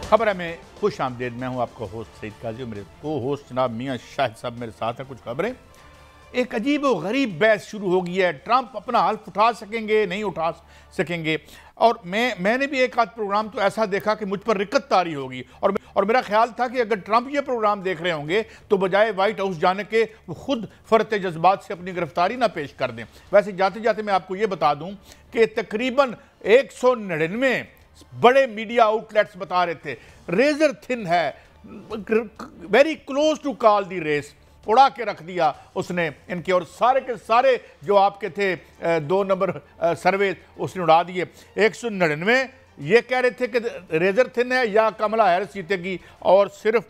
खबर है में खुश आमदेद। मैं हूं आपका होस्ट सईद काजी, मेरे को होस्ट जनाब मियां शाहिद साहब मेरे साथ हैं। कुछ खबरें, एक अजीब व गरीब बहस शुरू हो गई है। ट्रंप अपना हल्फ उठा सकेंगे, नहीं उठा सकेंगे। और मैंने भी एक आध प्रोग्राम तो ऐसा देखा कि मुझ पर रिक्कत तारी होगी। और मेरा ख्याल था कि अगर ट्रंप ये प्रोग्राम देख रहे होंगे तो बजाय वाइट हाउस जाने के वो खुद फरत जज्बात से अपनी गिरफ्तारी ना पेश कर दें। वैसे जाते जाते मैं आपको ये बता दूं कि तकरीबन 199 बड़े मीडिया आउटलेट्स बता रहे थे रेजर थिन है, very close to call the race. उड़ा के रख दिया उसने इनके, और सारे के सारे जो आपके थे 2 नंबर सर्वे उसने उड़ा दिए। 199 ये कह रहे थे कि रेजर थिन है या कमला हैरिस जीतेगी, और सिर्फ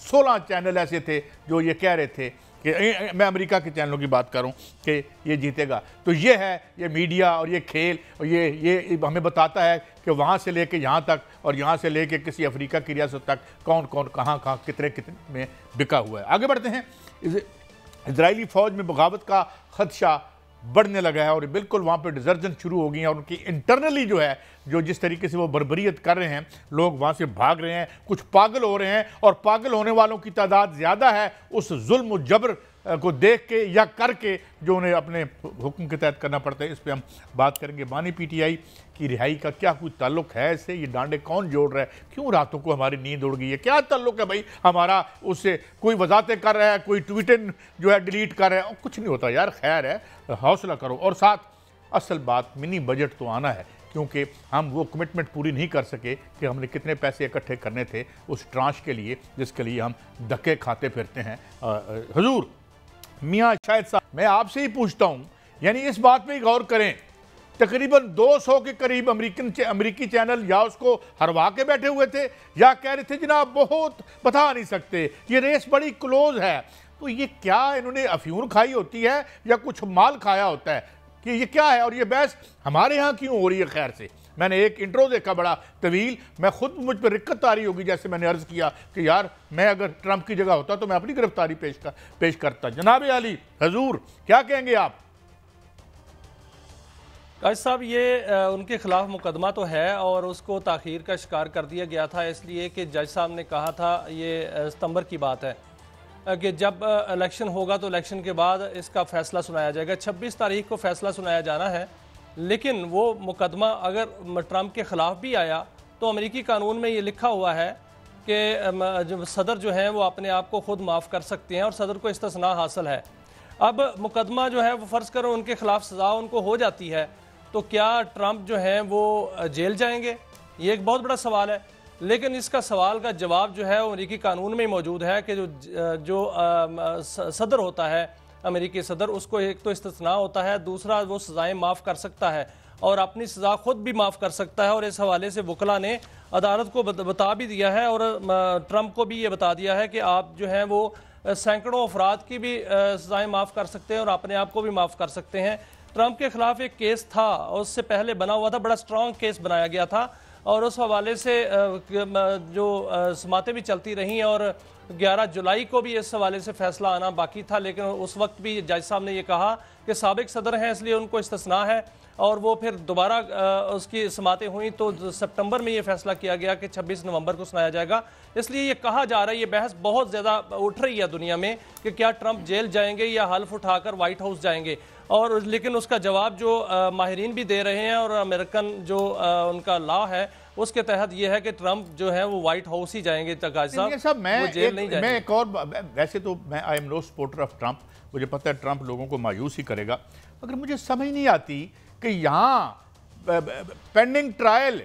16 चैनल ऐसे थे जो ये कह रहे थे कि मैं अमेरिका के चैनलों की बात करूं कि ये जीतेगा। तो ये है ये मीडिया और ये खेल, और ये हमें बताता है कि वहाँ से लेके यहाँ तक और यहाँ से लेके किसी अफ्रीका की रियासत तक कौन कौन कहाँ कहाँ कितने कितने में बिका हुआ है। आगे बढ़ते हैं। इजरायली फ़ौज में बगावत का खदशा बढ़ने लगा है और बिल्कुल वहाँ पे डिजर्जन शुरू हो गई है, और उनकी इंटरनली जो है जो जिस तरीके से वो बर्बरियत कर रहे हैं, लोग वहाँ से भाग रहे हैं, कुछ पागल हो रहे हैं, और पागल होने वालों की तादाद ज़्यादा है उस जुल्म और जबर को देख के या करके जो उन्हें अपने हुक्म के तहत करना पड़ता है। इस पर हम बात करेंगे। बानी पीटीआई की रिहाई का क्या कोई ताल्लुक है इससे? ये डांडे कौन जोड़ रहा है? क्यों रातों को हमारी नींद उड़ गई है? क्या ताल्लुक है भाई हमारा उससे? कोई वजाहतें कर रहा है, कोई ट्वीट जो है डिलीट कर रहा है, कुछ नहीं होता यार। खैर है, हौसला करो। और साथ असल बात, मिनी बजट तो आना है, क्योंकि हम वो कमिटमेंट पूरी नहीं कर सके कि हमने कितने पैसे इकट्ठे करने थे उस ट्रांच के लिए जिसके लिए हम धक्के खाते फिरते हैं। हुजूर मियां शाहिद साहब, मैं आपसे ही पूछता हूं, यानी इस बात पे गौर करें, तकरीबन 200 के करीब अमेरिकी चैनल या उसको हरवा के बैठे हुए थे या कह रहे थे जनाब बहुत बता नहीं सकते, ये रेस बड़ी क्लोज है। तो ये क्या इन्होंने अफ्यून खाई होती है या कुछ माल खाया होता है कि ये क्या है? और ये बहस हमारे यहाँ क्यों हो रही है? खैर से मैंने एक इंट्रो देखा बड़ा तवील, मैं खुद मुझ पर रिक्कत आ रही होगी जैसे मैंने अर्ज़ किया कि यार मैं अगर ट्रंप की जगह होता तो मैं अपनी गिरफ्तारी पेश करता। जनाब अली हजूर क्या कहेंगे आप? काजी साहब, ये उनके खिलाफ मुकदमा तो है और उसको ताख़ीर का शिकार कर दिया गया था, इसलिए कि जज साहब ने कहा था, ये सितंबर की बात है, कि जब इलेक्शन होगा तो इलेक्शन के बाद इसका फ़ैसला सुनाया जाएगा। 26 तारीख को फ़ैसला सुनाया जाना है, लेकिन वो मुकदमा अगर ट्रंप के ख़िलाफ़ भी आया तो अमेरिकी कानून में ये लिखा हुआ है कि जो सदर जो है वो अपने आप को ख़ुद माफ़ कर सकते हैं और सदर को इस्तिस्ना हासिल है। अब मुकदमा जो है वो फ़र्ज़ करो उनके ख़िलाफ़ सज़ा उनको हो जाती है तो क्या ट्रंप जो है वो जेल जाएंगे? ये एक बहुत बड़ा सवाल है। लेकिन इसका सवाल का जवाब जो है वो अमेरिकी कानून में मौजूद है कि जो सदर होता है, अमेरिकी सदर, उसको एक तो इस्तिस्ना होता है, दूसरा वो सज़ाएं माफ़ कर सकता है और अपनी सज़ा खुद भी माफ़ कर सकता है। और इस हवाले से वकला ने अदालत को बता भी दिया है और ट्रंप को भी ये बता दिया है कि आप जो हैं वो सैकड़ों अफराद की भी सज़ाएं माफ़ कर सकते हैं और अपने आप को भी माफ़ कर सकते हैं। ट्रंप के खिलाफ एक केस था और उससे पहले बना हुआ था, बड़ा स्ट्रॉन्ग केस बनाया गया था और उस हवाले से जो समातें भी चलती रहीं और 11 जुलाई को भी इस हवाले से फैसला आना बाकी था। लेकिन उस वक्त भी जज साहब ने ये कहा कि साबिक सदर हैं इसलिए उनको इस्तिस्ना है, और वो फिर दोबारा उसकी समातें हुई तो सितंबर में ये फैसला किया गया कि 26 नवंबर को सुनाया जाएगा। इसलिए ये कहा जा रहा है, ये बहस बहुत ज़्यादा उठ रही है दुनिया में कि क्या ट्रंप जेल जाएंगे या हल्फ उठाकर वाइट हाउस जाएंगे। और लेकिन उसका जवाब जो माहिरीन भी दे रहे हैं और अमेरिकन जो उनका लॉ है उसके तहत ये है कि ट्रंप जो है वो वाइट हाउस ही जाएंगे। साहब मैं एक और, वैसे तो मैं I am no supporter of Trump, मुझे पता है ट्रंप लोगों को मायूस ही करेगा, मगर मुझे समझ नहीं आती कि यहाँ पेंडिंग ट्रायल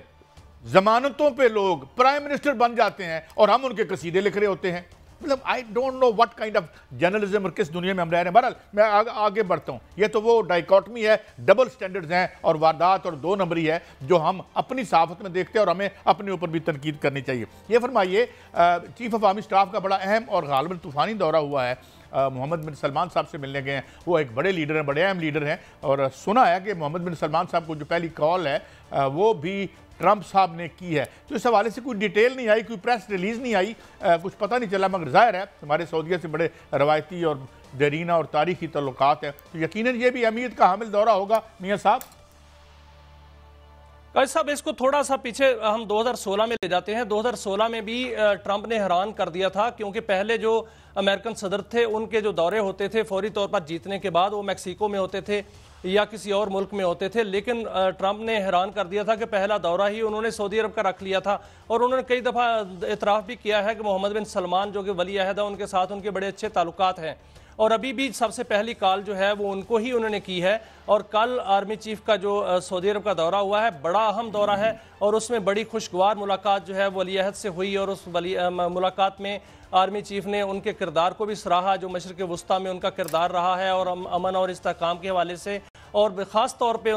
जमानतों पे लोग प्राइम मिनिस्टर बन जाते हैं और हम उनके कसीदे लिख रहे होते हैं। मतलब I don't know what kind of journalism और किस दुनिया में हम रह रहे हैं। बहरहाल मैं आगे बढ़ता हूँ। ये तो वो डाइकॉटमी है, डबल स्टैंडर्ड्स हैं और वारदात और 2 नंबरी है जो हम अपनी सहाफत में देखते हैं और हमें अपने ऊपर भी तनकीद करनी चाहिए। ये फरमाइए, चीफ ऑफ आर्मी स्टाफ का बड़ा अहम और गालिबन तूफानी दौरा हुआ है, मोहम्मद बिन सलमान साहब से मिलने गए हैं। वो एक बड़े लीडर हैं, बड़े अहम लीडर हैं, और सुना है कि मोहम्मद बिन सलमान साहब को जो पहली कॉल है वो भी ट्रंप साहब ने की है। तो इस हवाले से कोई डिटेल नहीं आई, कोई प्रेस रिलीज नहीं आई, कुछ पता नहीं चला, मगर जाहिर है हमारे सऊदीया से बड़े रवायती और देरीना और तारीखी तल्लुकात हैं, तो यकीनन ये भी अहमियत का हामिल दौरा होगा। मियाँ साहब काजी साहब, इसको थोड़ा सा पीछे हम 2016 में ले जाते हैं। 2016 में भी ट्रंप ने हैरान कर दिया था, क्योंकि पहले जो अमेरिकन सदर थे उनके जो दौरे होते थे फौरी तौर पर जीतने के बाद वो मैक्सिको में होते थे या किसी और मुल्क में होते थे, लेकिन ट्रंप ने हैरान कर दिया था कि पहला दौरा ही उन्होंने सऊदी अरब का रख लिया था। और उन्होंने कई दफ़ा इतराफ़ भी किया है कि मोहम्मद बिन सलमान जो कि वली अहद है, उनके साथ उनके बड़े अच्छे ताल्लुकात हैं। और अभी भी सबसे पहली कॉल जो है वो उनको ही उन्होंने की है। और कल आर्मी चीफ का जो सऊदी अरब का दौरा हुआ है, बड़ा अहम दौरा है और उसमें बड़ी खुशगवार मुलाकात जो है वली अहद से हुई। और उस मुलाकात में आर्मी चीफ ने उनके किरदार को भी सराहा, जो मशरिक़ वुस्ता में उनका किरदार रहा है और अमन और इस्तेहकाम के हवाले से। और ख़ास तौर पे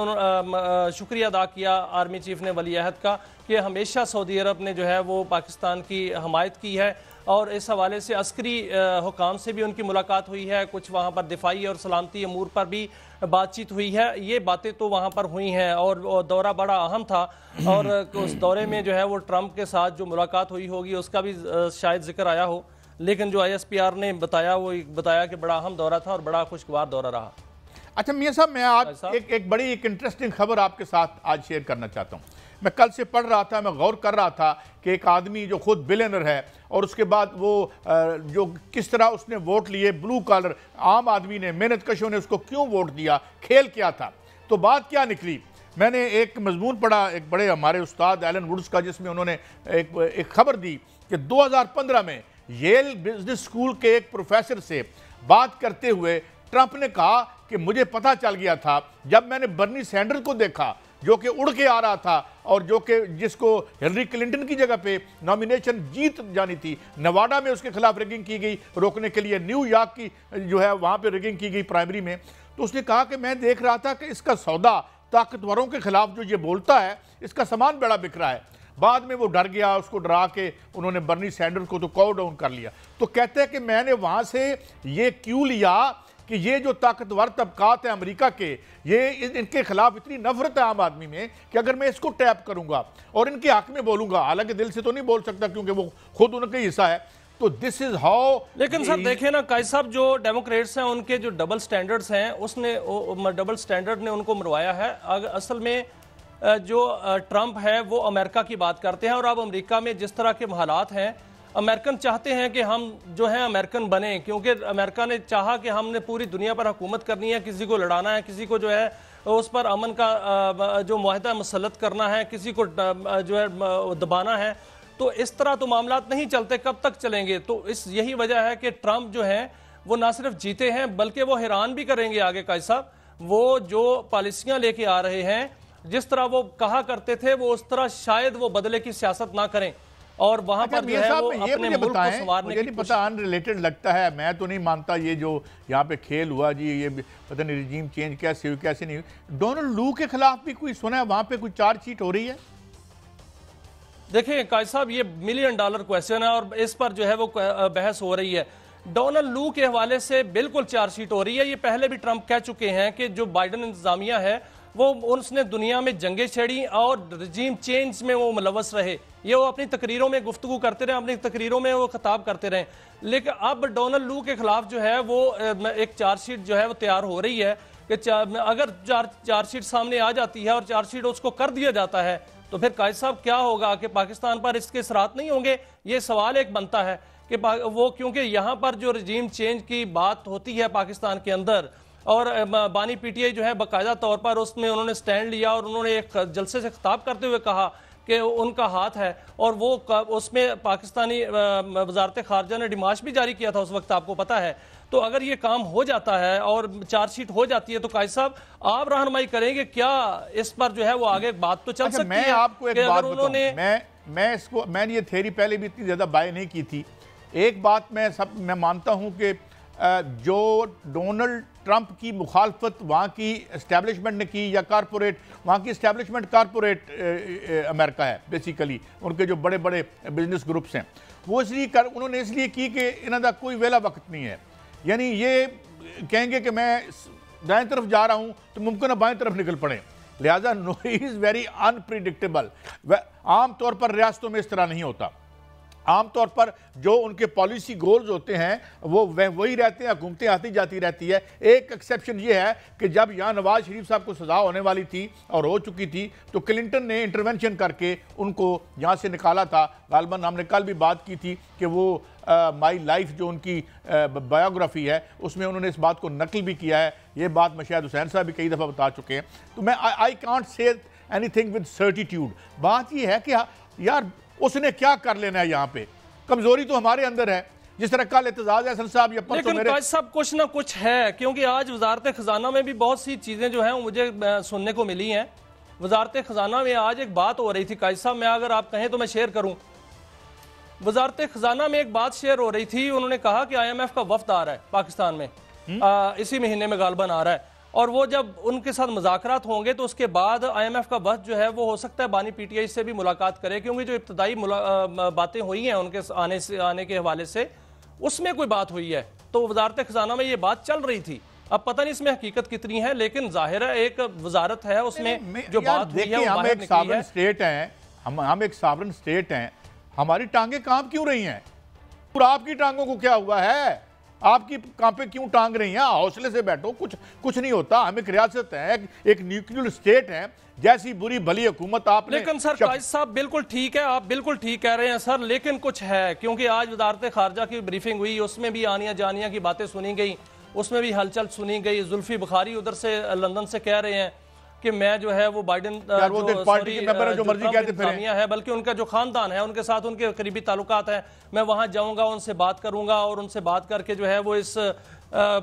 शुक्रिया अदा किया आर्मी चीफ ने वली अहद का कि हमेशा सऊदी अरब ने जो है वो पाकिस्तान की हमायत की है। और इस हवाले से अस्करी हुकाम से भी उनकी मुलाकात हुई है, कुछ वहाँ पर दिफाई और सलामती अमूर पर भी बातचीत हुई है। ये बातें तो वहाँ पर हुई हैं और दौरा बड़ा अहम था। और उस दौरे में जो है वो ट्रंप के साथ जो मुलाकात हुई होगी उसका भी शायद जिक्र आया हो, लेकिन जो ISPR ने बताया वो बताया कि बड़ा अहम दौरा था और बड़ा खुशगवार दौरा रहा। अच्छा मियां साहब, मैं आज एक बड़ी इंटरेस्टिंग खबर आपके साथ आज शेयर करना चाहता हूँ। मैं कल से पढ़ रहा था, मैं गौर कर रहा था कि एक आदमी जो खुद बिलियनर है और उसके बाद वो जो किस तरह उसने वोट लिए, ब्लू कॉलर आम आदमी ने, मेहनत कशों ने उसको क्यों वोट दिया, खेल क्या था। तो बात क्या निकली, मैंने एक मजमून पढ़ा एक बड़े हमारे उस्ताद एलन वुड्स का, जिसमें उन्होंने एक खबर दी कि 2015 में येल बिजनेस स्कूल के एक प्रोफेसर से बात करते हुए ट्रंप ने कहा कि मुझे पता चल गया था जब मैंने बर्नी सैंडर्स को देखा जो कि उड़ के आ रहा था और जो कि जिसको हिलरी क्लिंटन की जगह पे नॉमिनेशन जीत जानी थी, नवाडा में उसके खिलाफ रिगिंग की गई रोकने के लिए, न्यूयॉर्क की जो है वहाँ पे रिगिंग की गई प्राइमरी में। तो उसने कहा कि मैं देख रहा था कि इसका सौदा ताकतवरों के खिलाफ जो ये बोलता है इसका सामान बड़ा बिक रहा है। बाद में वो डर गया, उसको डरा के उन्होंने बर्नी सैंडर्स को तो कॉल डाउन कर लिया। तो कहते हैं कि मैंने वहाँ से ये क्यों लिया कि ये जो ताकतवर तबकात है अमेरिका के, ये इनके खिलाफ इतनी नफरत है आम आदमी में कि अगर मैं इसको टैप करूंगा और इनके हक में बोलूंगा, हालांकि दिल से तो नहीं बोल सकता क्योंकि वो खुद उनका हिस्सा है, तो दिस इज हाउ। लेकिन सर देखिए ना काजी साहब, जो डेमोक्रेट्स हैं उनके जो डबल स्टैंडर्ड्स हैं, उसने डबल स्टैंडर्ड ने उनको मरवाया है। असल में जो ट्रंप है वो अमेरिका की बात करते हैं और अब अमेरिका में जिस तरह के हालात हैं, अमेरिकन चाहते हैं कि हम जो है अमेरिकन बने, क्योंकि अमेरिका ने चाहा कि हमने पूरी दुनिया पर हुकूमत करनी है, किसी को लड़ाना है, किसी को जो है उस पर अमन का जो मुआहदा मुसल्लत करना है, किसी को जो है दबाना है। तो इस तरह तो मामलात नहीं चलते, कब तक चलेंगे। तो यही वजह है कि ट्रंप जो है वो ना सिर्फ जीते हैं बल्कि वो हैरान भी करेंगे आगे काजी साहब। वो जो पॉलिसियां लेके आ रहे हैं, जिस तरह वो कहा करते थे, वो उस तरह शायद वो बदले की सियासत ना करें और वहां पर जो है वो अपने मुल्क को संवारने की पता अनरिलेटेड लगता है। मैं तो नहीं मानता ये जो यहाँ पे खेल हुआ जी, ये पता नहीं रिजीम चेंज कैसे हुई कैसे नहीं हुई। डोनाल्ड लू के खिलाफ भी कोई सुना है वहां पे कोई चार्जशीट हो रही है? देखिए काजी साहब, ये $1 मिलियन क्वेश्चन है और इस पर जो है वो बहस हो रही है। डोनाल्ड लू के हवाले से बिल्कुल चार्जशीट हो रही है। ये पहले भी ट्रंप कह चुके हैं कि जो बाइडन इंतजामिया है वो उसने दुनिया में जंगें छेड़ी और रजीम चेंज में वो मुलवस रहे। ये वो अपनी तकरीरों में गुफ्तगू करते रहे, अपनी तकरीरों में वो खिताब करते रहे। लेकिन अब डोनाल्ड लू के खिलाफ जो है वो एक चार्जशीट जो है वो तैयार हो रही है कि अगर चार्जशीट सामने आ जाती है और चार्जशीट उसको कर दिया जाता है तो फिर काजी साहब क्या होगा कि पाकिस्तान पर इसके असरात नहीं होंगे? ये सवाल एक बनता है कि वो, क्योंकि यहाँ पर जो रजीम चेंज की बात होती है पाकिस्तान के अंदर, और बानी PTI जो है बाकायदा तौर पर उसमें उन्होंने स्टैंड लिया और उन्होंने एक जलसे से खिताब करते हुए कहा कि उनका हाथ है। और वो उसमें पाकिस्तानी वजारत खारजा ने डिमाश भी जारी किया था उस वक्त, आपको पता है। तो अगर ये काम हो जाता है और चार्जशीट हो जाती है तो काजी साहब आप रहनुमाई करेंगे क्या इस पर जो है वो आगे बात तो चल सकती है? मैं आपको एक बात बताऊं, मैंने ये थ्योरी पहले भी इतनी ज्यादा बाय नहीं की थी। एक बात मैं मानता हूं कि जो डोनाल्ड ट्रंप की मुखालफत वहाँ की एस्टेब्लिशमेंट ने की या कारपोरेट, वहाँ की एस्टेब्लिशमेंट कारपोरेट अमेरिका है बेसिकली, उनके जो बड़े बड़े बिजनेस ग्रुप्स हैं, वो उन्होंने इसलिए की कि इन्हों कोई वेला वक्त नहीं है। यानी ये कहेंगे कि मैं दाएं तरफ जा रहा हूँ तो मुमकिन है बाएं तरफ निकल पड़े, लिहाजा नो इज़ वेरी अनप्रिडिक्टेबल। आम तौर पर रियासतों में इस तरह नहीं होता। आमतौर पर जो उनके पॉलिसी गोल्स होते हैं वो वही रहते हैं, हुकूमतें आती जाती रहती है। एक एक्सेप्शन ये है कि जब यहाँ नवाज शरीफ साहब को सजा होने वाली थी और हो चुकी थी तो क्लिंटन ने इंटरवेंशन करके उनको यहाँ से निकाला था। गालबन हमने कल भी बात की थी कि वो माई लाइफ जो उनकी बायोग्राफी है उसमें उन्होंने इस बात को नकल भी किया है। ये बात मशाहिद हुसैन साहब भी कई दफ़ा बता चुके हैं। तो मैं I can't say anything with certitude. बात ये है कि यार उसने क्या कर लेना है, यहाँ पे कमजोरी तो हमारे अंदर है। जिस तरह कल एतजाज हसन साहब या लेकिन काज साहब कुछ ना कुछ है, क्योंकि आज वजारत खजाना में भी बहुत सी चीजें जो हैं मुझे सुनने को मिली हैं। वजारत खजाना में आज एक बात हो रही थी काज साहब, मैं अगर आप कहें तो मैं शेयर करूं। वजारत खजाना में एक बात शेयर हो रही थी, उन्होंने कहा कि IMF का वफद आ रहा है पाकिस्तान में, इसी महीने में गालबन आ रहा है, और वो जब उनके साथ मुज़ाकरात होंगे तो उसके बाद IMF का वफद जो है वो हो सकता है बानी PTI से भी मुलाकात करे, क्योंकि जो इब्तदाई बातें हुई हैं उनके आने के हवाले से उसमें कोई बात हुई है। तो वजारत खजाना में ये बात चल रही थी। अब पता नहीं इसमें हकीकत कितनी है, लेकिन जाहिर है एक वजारत है, उसमें जो बात हुई है हम एक सॉवरेन स्टेट हैं, हम एक सॉवरेन स्टेट हैं, हमारी टांगें कांप क्यों रही हैं? और आपकी टांगों को क्या हुआ है? आपकी कांपे क्यों टांग रही हैं? हौसले से बैठो, कुछ नहीं होता। हम एक रियासत है, एक न्यूक्लियर स्टेट है, जैसी बुरी भली हुकूमत आपने। लेकिन सर काज साहब बिल्कुल ठीक है, आप बिल्कुल ठीक कह रहे हैं सर, लेकिन कुछ है, क्योंकि आज वजारत खारजा की ब्रीफिंग हुई, उसमें भी आनिया जानिया की बातें सुनी गई, उसमें भी हलचल सुनी गई। जुल्फी बुखारी उधर से लंदन से कह रहे हैं कि मैं जो है वो बाइडेन पार्टी के मेंबर जो मर्जी कहते फिरें है, बल्कि उनका जो खानदान है उनके साथ उनके करीबी ताल्लुकात हैं, मैं वहां जाऊंगा, उनसे बात करूंगा और उनसे बात करके जो है वो इस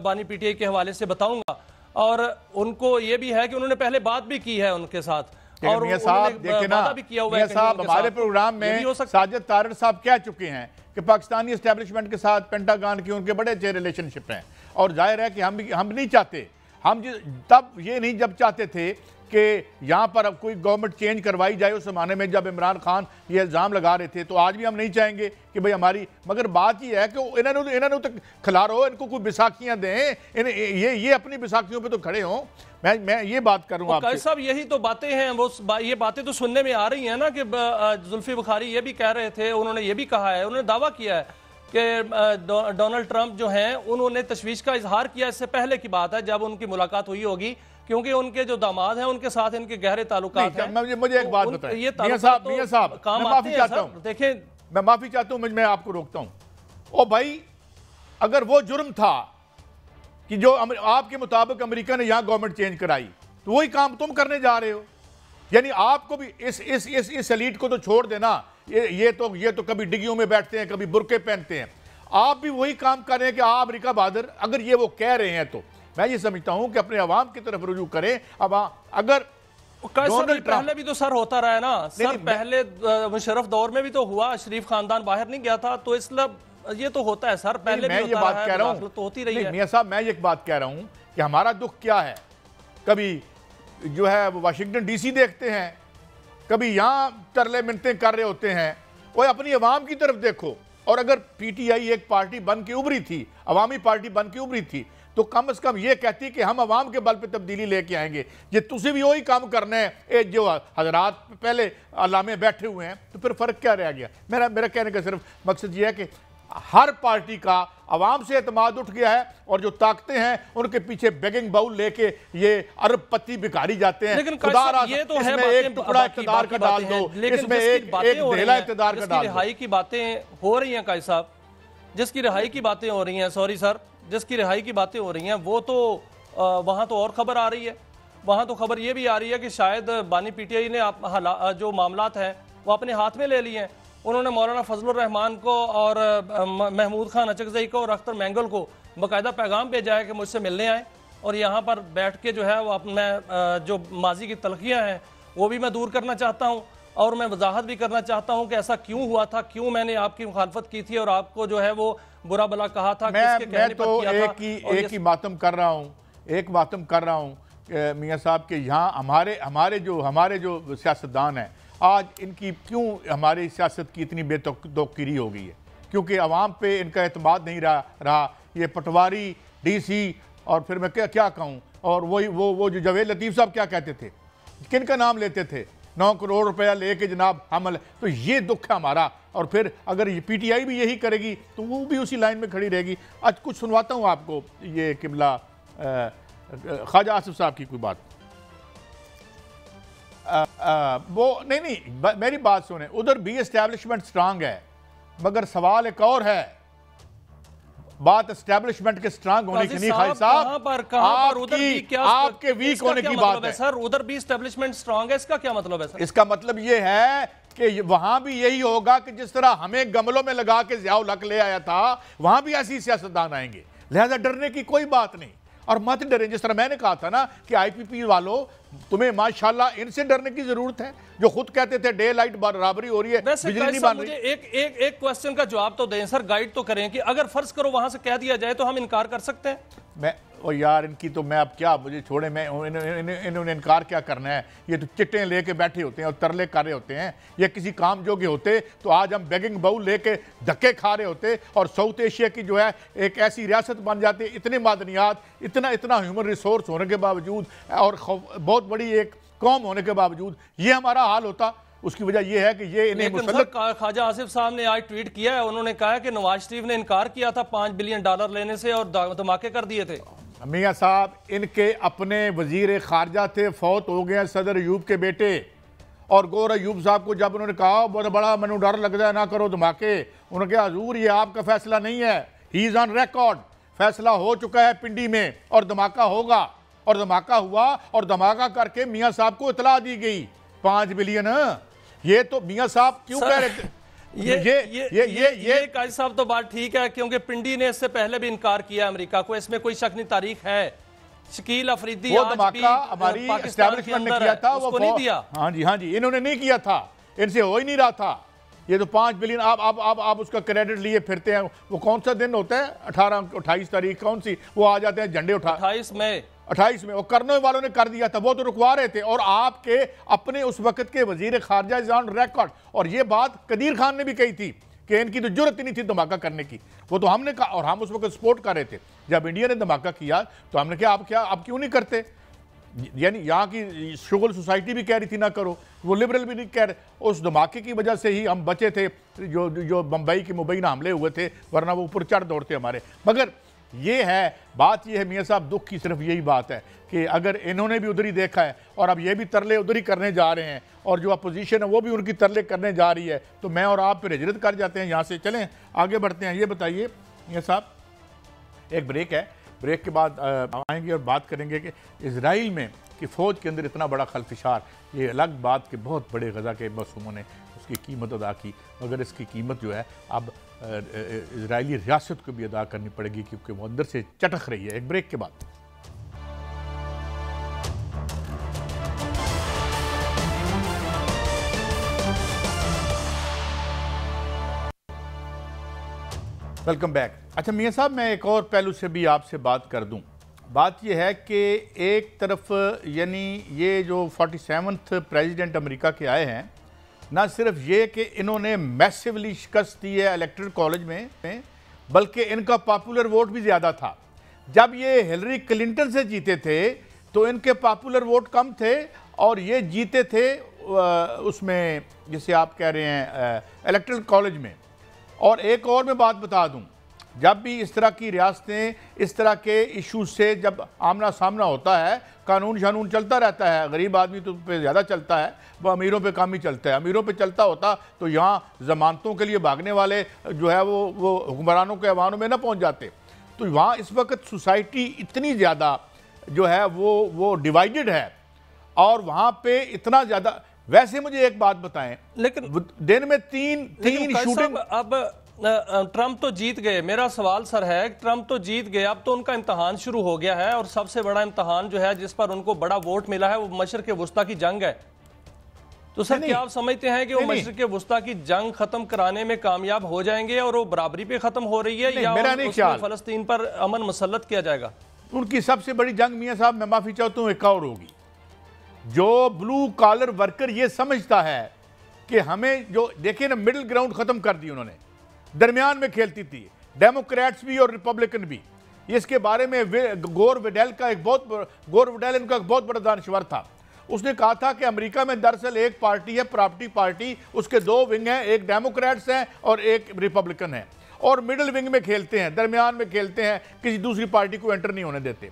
बानी PTI के हवाले से बताऊंगा। और उनको ये भी है कि उन्होंने पहले बात भी की है उनके साथ और वादा भी किया हुआ है। हमारे प्रोग्राम में साजिद तारड़ साहब कह चुके हैं कि पाकिस्तानी एस्टेब्लिशमेंट के साथ पेंटागन की उनके बड़े अच्छे रिलेशनशिप हैं, और जाहिर है कि हम नहीं चाहते, हम तब ये नहीं जब चाहते थे कि यहाँ पर अब कोई गवर्नमेंट चेंज करवाई जाए, उस जमाने में जब इमरान खान ये इल्ज़ाम लगा रहे थे, तो आज भी हम नहीं चाहेंगे कि भाई हमारी, मगर बात ये है कि इन्होंने तो खिलारो, इनको कोई बैसाखियाँ दें, ये अपनी बैसाखियों पे तो खड़े हों। मैं ये बात कर रहा हूँ साहब, यही तो बातें हैं, वो ये बातें तो सुनने में आ रही हैं ना कि जुल्फी बुखारी ये भी कह रहे थे, उन्होंने ये भी कहा है, उन्होंने दावा किया है कि डोनाल्ड ट्रंप जो हैं उन्होंने तशवीश का इजहार किया। इससे पहले की बात है जब उनकी मुलाकात हुई होगी, क्योंकि उनके जो दामाद हैं उनके साथ इनके गहरे ताल्लुकात हैं। मुझे एक बात बताएं मियां साहब, मैं माफी चाहता हूं, देखें मैं माफी चाहता हूं, मैं आपको रोकता हूं। ओ भाई, अगर वो जुर्म था कि जो आपके मुताबिक अमेरिका ने यहां गवर्नमेंट चेंज कराई, तो वही काम तुम करने जा रहे हो। यानी आपको भी इस एलीट को तो छोड़ देना, ये तो कभी डिग्गियों में बैठते हैं, कभी बुरके पहनते हैं, आप भी वही काम कर रहे हैं कि आप अमेरिका बहादुर। अगर ये वो कह रहे हैं तो मैं ये समझता हूं कि अपने अवाम की तरफ रुजू करें। अब अगर पहले भी तो सर होता रहा है ना सर, पहले मुशर्रफ दौर में भी तो हुआ, शरीफ खानदान बाहर नहीं गया था, तो इसलिए ये तो होता है सर, पहले मैं ये बात कह रहा हूं तो होती रही है। मियां साहब, मैं एक बात कह रहा हूं कि हमारा दुख क्या है, कभी जो है वो वाशिंगटन DC देखते हैं, कभी यहां तरले मिन्नतें कर रहे होते हैं। कोई अपनी अवाम की तरफ देखो। और अगर PTI एक पार्टी बन के उभरी थी, अवामी पार्टी बन के उभरी थी, तो कम से कम ये कहती कि हम अवाम के बल पे तब्दीली लेके आएंगे। ये तुझे भी वही काम करना है जो हजरात पहले अल्लाह में बैठे हुए हैं, तो फिर फर्क क्या रह गया? मेरा कहने का सिर्फ मकसद ये है कि हर पार्टी का अवाम से एतमाद उठ गया है, और जो ताकतें हैं उनके पीछे बेगिंग बाउल लेके ये अरबपति भिखारी जाते हैं। लेकिन ये तो है एक टुकड़ा इक़्तिदार का डाल दो, इसमें एक ढेला इक़्तिदार का डाल दो। रिहाई की बातें हो रही हैं काजी साहब, जिसकी रिहाई की बातें हो रही हैं, सॉरी सर, जिसकी रिहाई की बातें हो रही हैं, वो तो वहाँ तो और खबर आ रही है। वहाँ तो खबर ये भी आ रही है कि शायद बानी PTI ने जो मामलात हैं वो अपने हाथ में ले लिए हैं। उन्होंने मौलाना फजलुर रहमान को और महमूद खान अचकज़ई को और अख्तर मैंगल को बाकायदा पैगाम भेजा है कि मुझसे मिलने आए, और यहाँ पर बैठ के जो है वो मैं जो माजी की तलखियाँ हैं वो भी मैं दूर करना चाहता हूँ, और मैं वजाहत भी करना चाहता हूँ कि ऐसा क्यों हुआ था, क्यों मैंने आपकी मुखालफत की थी और आपको जो है वो बुरा भला कहा था। मैं तो एक ही मातम कर रहा हूँ, मियाँ साहब के यहाँ हमारे जो सियासतदान हैं, आज इनकी क्यों हमारी सियासत की इतनी बेतौकीरी हो गई है? क्योंकि अवाम पे इनका एतमाद नहीं रहा। ये पटवारी, DC, और फिर मैं क्या कहूँ, और वो जो जवेद लतीफ़ साहब क्या कहते थे, किन का नाम लेते थे, 9 करोड़ रुपया लेके जनाब हमल, तो ये दुख है हमारा। और फिर अगर ये PTI भी यही करेगी तो वो भी उसी लाइन में खड़ी रहेगी। आज कुछ सुनवाता हूँ आपको, ये किबला ख्वाजा आसिफ साहब की कोई बात। वो नहीं, मेरी बात सुने, उधर भी एस्टैब्लिशमेंट स्ट्रांग है, मगर सवाल एक और है, बात एस्टैब्लिशमेंट के स्ट्रांग होने की नहीं खाई साहब, आपके वीक होने की बात है। सर उधर भी एस्टैब्लिशमेंट स्ट्रांग है, इसका क्या मतलब है सर? इसका मतलब ये है कि वहां भी यही होगा कि जिस तरह हमें गमलों में लगा के ज़ियाउल हक ले आया था, वहां भी ऐसी सियासतदान आएंगे। लिहाजा डरने की कोई बात नहीं, और मत डरें। जिस तरह मैंने कहा था ना कि IPP वालों, तुम्हें माशाल्लाह इनसे डरने की जरूरत है, जो खुद कहते थे डे लाइट बराबरी हो रही है, बिजली नहीं बन रही। मुझे एक क्वेश्चन का जवाब तो दें सर, गाइड तो करें कि अगर फर्ज करो वहां से कह दिया जाए तो हम इनकार कर सकते हैं? मैं और यार इनकी तो मैं अब क्या, मुझे छोड़े, मैं इन्होंने इनकार क्या करना है। ये तो चिट्टे लेके बैठे होते हैं और तरले कर रहे होते हैं। ये किसी काम जोगे होते तो आज हम बेगिंग बाउल लेके धक्के खा रहे होते और साउथ एशिया की जो है एक ऐसी रियासत बन जाती। इतने मादनियात, इतना ह्यूमन रिसोर्स होने के बावजूद और बहुत बड़ी एक कौम होने के बावजूद ये हमारा हाल होता। उसकी वजह यह है कि ये इन्हें मुसल्लत। ख्वाजा आसिफ साहब ने आज ट्वीट किया है, उन्होंने कहा कि नवाज शरीफ ने इनकार किया था $5 बिलियन लेने से और धमाके कर दिए थे। मियाँ साहब, इनके अपने वजीर खारजा थे, फौत हो गए सदर अयूब के बेटे, और गौर अयूब साहब को जब उन्होंने कहा बहुत बड़ा मनु डर लगता है ना करो धमाके, उन्होंने कहा हजूर ये आपका फैसला नहीं है, ही इज ऑन रिकॉर्ड, फैसला हो चुका है पिंडी में और धमाका होगा। और धमाका हुआ और धमाका करके मियाँ साहब को इतला दी गई 5 बिलियन। ये तो मियाँ साहब क्यों कह रहे थे? ये काजी साहब तो बात ठीक है, क्योंकि पिंडी ने इससे पहले भी इनकार किया अमेरिका को, इसमें कोई शक नहीं, तारीख है। शकील अफरीदी वो धमाका हमारी एस्टैब्लिशमेंट ने किया था, वो नहीं दिया। हाँ जी, इन्होंने नहीं किया था, इनसे हो ही नहीं रहा था। ये तो 5 बिलियन आप उसका क्रेडिट लिए फिरते हैं। वो कौन सा दिन होता है, 28 तारीख कौन सी, वो आ जाते हैं झंडे उठा, 28 में वो करने वालों ने कर दिया था, वो तो रुकवा रहे थे। और आपके अपने उस वक्त के वजीर खारजा इज ऑन रिकॉर्ड, और ये बात कदीर खान ने भी कही थी कि इनकी तो जरूरत ही नहीं थी धमाका करने की। वो तो हमने कहा, और हम उस वक्त सपोर्ट कर रहे थे। जब इंडिया ने धमाका किया तो हमने कहा आप क्यों नहीं करते? यानी यहाँ की शुगल सोसाइटी भी कह रही थी ना करो, वो लिबरल भी नहीं कह रहे। उस धमाके की वजह से ही हम बचे थे, जो बम्बई के मुबैना हमले हुए थे, वरना वो ऊपर चढ़ दौड़ते हमारे। मगर ये है बात, ये है मियाँ साहब, दुख की सिर्फ यही बात है कि अगर इन्होंने भी उधर ही देखा है और अब ये भी तरले उधर ही करने जा रहे हैं, और जो अपोजिशन है वो भी उनकी तरले करने जा रही है, तो मैं और आप फिर हिजरत कर जाते हैं यहाँ से। चलें आगे बढ़ते हैं। ये बताइए मियाँ साहब, एक ब्रेक है, ब्रेक के बाद आएंगे और बात करेंगे कि इजराइल में कि फ़ौज के अंदर इतना बड़ा खलफिशार, ये अलग बात कि बहुत बड़े गज़ा के मसूमों ने उसकी कीमत अदा की, मगर इसकी कीमत जो है अब इजरायली रियासत को भी अदा करनी पड़ेगी, क्योंकि वो अंदर से चटक रही है। एक ब्रेक के बाद वेलकम बैक। अच्छा मियाँ साहब, मैं एक और पहलू से भी आपसे बात कर दूं। बात यह है कि एक तरफ यानी ये जो 47th प्रेसिडेंट अमेरिका के आए हैं, ना सिर्फ ये कि इन्होंने मैसिवली शिकस्त दी है इलेक्टोरल कॉलेज में, बल्कि इनका पॉपुलर वोट भी ज़्यादा था। जब ये हिलरी क्लिंटन से जीते थे तो इनके पॉपुलर वोट कम थे, और ये जीते थे उसमें जिसे आप कह रहे हैं इलेक्टोरल कॉलेज में। और एक और मैं बात बता दूं, जब भी इस तरह की रियासतें इस तरह के इशूज से जब आमना सामना होता है, कानून शानून चलता रहता है, गरीब आदमी तो पे ज़्यादा चलता है, वो अमीरों पे कम ही चलता है। अमीरों पे चलता होता तो यहाँ ज़मानतों के लिए भागने वाले जो है वो हुक्मरानों के ऐवानों में ना पहुँच जाते। तो वहाँ इस वक्त सोसाइटी इतनी ज़्यादा जो है वो डिवाइडेड है, और वहाँ पे इतना ज़्यादा। वैसे मुझे एक बात बताएं, लेकिन दिन में तीन शूटिंग। अब ट्रंप तो जीत गए, मेरा सवाल सर है, ट्रंप तो जीत गए, अब तो उनका इम्तहान शुरू हो गया है, और सबसे बड़ा इम्तहान जो है जिस पर उनको बड़ा वोट मिला है वो मशरिक वुस्ता की जंग है। तो सर क्या आप समझते हैं कि वो मशरिक वुस्ता की जंग खत्म कराने में कामयाब हो जाएंगे और वो बराबरी पे खत्म हो रही है, या फलस्तीन पर अमन मुसल्लत किया जाएगा? उनकी सबसे बड़ी जंग मियाँ साहब, मैं माफी चाहता हूँ, एक और होगी। जो ब्लू कॉलर वर्कर ये समझता है कि हमें, जो देखिए ना, मिडिल ग्राउंड खत्म कर दी उन्होंने, दरमियान में खेलती थी डेमोक्रेट्स भी और रिपब्लिकन भी। इसके बारे में गोर विडेल इनका एक बहुत बड़ा दानश्वर था, उसने कहा था कि अमेरिका में दरअसल एक पार्टी है प्रॉपर्टी पार्टी, उसके दो विंग हैं, एक डेमोक्रेट्स हैं और एक रिपब्लिकन है, और मिडिल विंग में खेलते हैं, दरमियान में खेलते हैं, किसी दूसरी पार्टी को एंटर नहीं होने देते।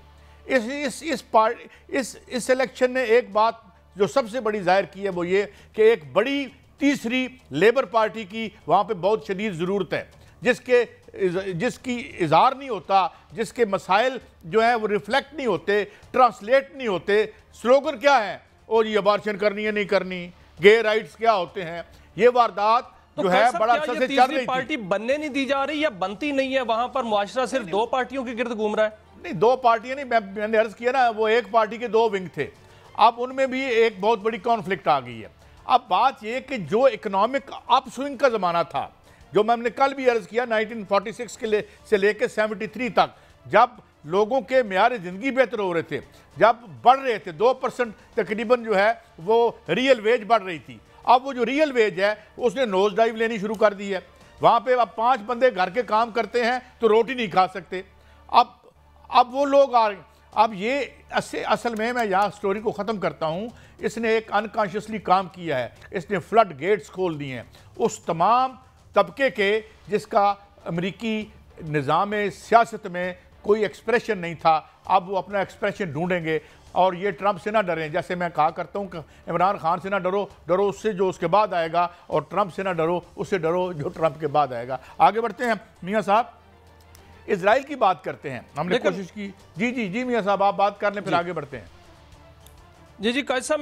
इस इलेक्शन ने एक बात जो सबसे बड़ी जाहिर की है वो ये कि एक बड़ी तीसरी लेबर पार्टी की वहाँ पे बहुत शदीद ज़रूरत है, जिसकी इजहार नहीं होता, जिसके मसाइल जो है वो रिफ्लेक्ट नहीं होते, ट्रांसलेट नहीं होते। स्लोगन क्या है, और ये अबॉर्शन करनी है नहीं करनी, गे राइट्स क्या होते हैं, ये वारदात जो है बड़ा अरसे से चल रही थी। पार्टी बनने नहीं दी जा रही या बनती नहीं है, वहां पर मुआशरा सिर्फ दो पार्टियों के गिर्द घूम रहा है? नहीं, दो पार्टियां नहीं, मैंने अर्ज किया ना, वो एक पार्टी के दो विंग थे, अब उनमें भी एक बहुत बड़ी कॉन्फ्लिक्ट आ गई है। अब बात यह कि जो इकोनॉमिक अपस्विंग का ज़माना था, जो मैंने कल भी अर्ज किया, 1946 से लेकर 73 तक, जब लोगों के मेयार ज़िंदगी बेहतर हो रहे थे, जब बढ़ रहे थे 2% तकरीबन जो है वो रियल वेज बढ़ रही थी। अब वो जो रियल वेज है उसने नोज डाइव लेनी शुरू कर दी है। वहाँ पे अब 5 बंदे घर के काम करते हैं तो रोटी नहीं खा सकते। अब वो लोग आ रहे हैं। अब ये असल में मैं यहाँ स्टोरी को ख़त्म करता हूँ, इसने एक अनकॉन्शियसली काम किया है, इसने फ्लड गेट्स खोल दिए हैं उस तमाम तबके के जिसका अमरीकी निज़ाम सियासत में कोई एक्सप्रेशन नहीं था। अब वो अपना एक्सप्रेशन ढूंढेंगे, और ये ट्रंप से ना डरें। जैसे मैं कहा करता हूँ कि इमरान खान से ना डरो, डरो उससे जो उसके बाद आएगा, और ट्रंप से ना डरो, उससे डरो जो ट्रंप के बाद आएगा। आगे बढ़ते हैं मियाँ साहब, इजराइल की बात करते हैं। हमने कोशिश की। जी मियाँ साहब आप बात कर लें, फिर आगे बढ़ते हैं। जी कायद साहब,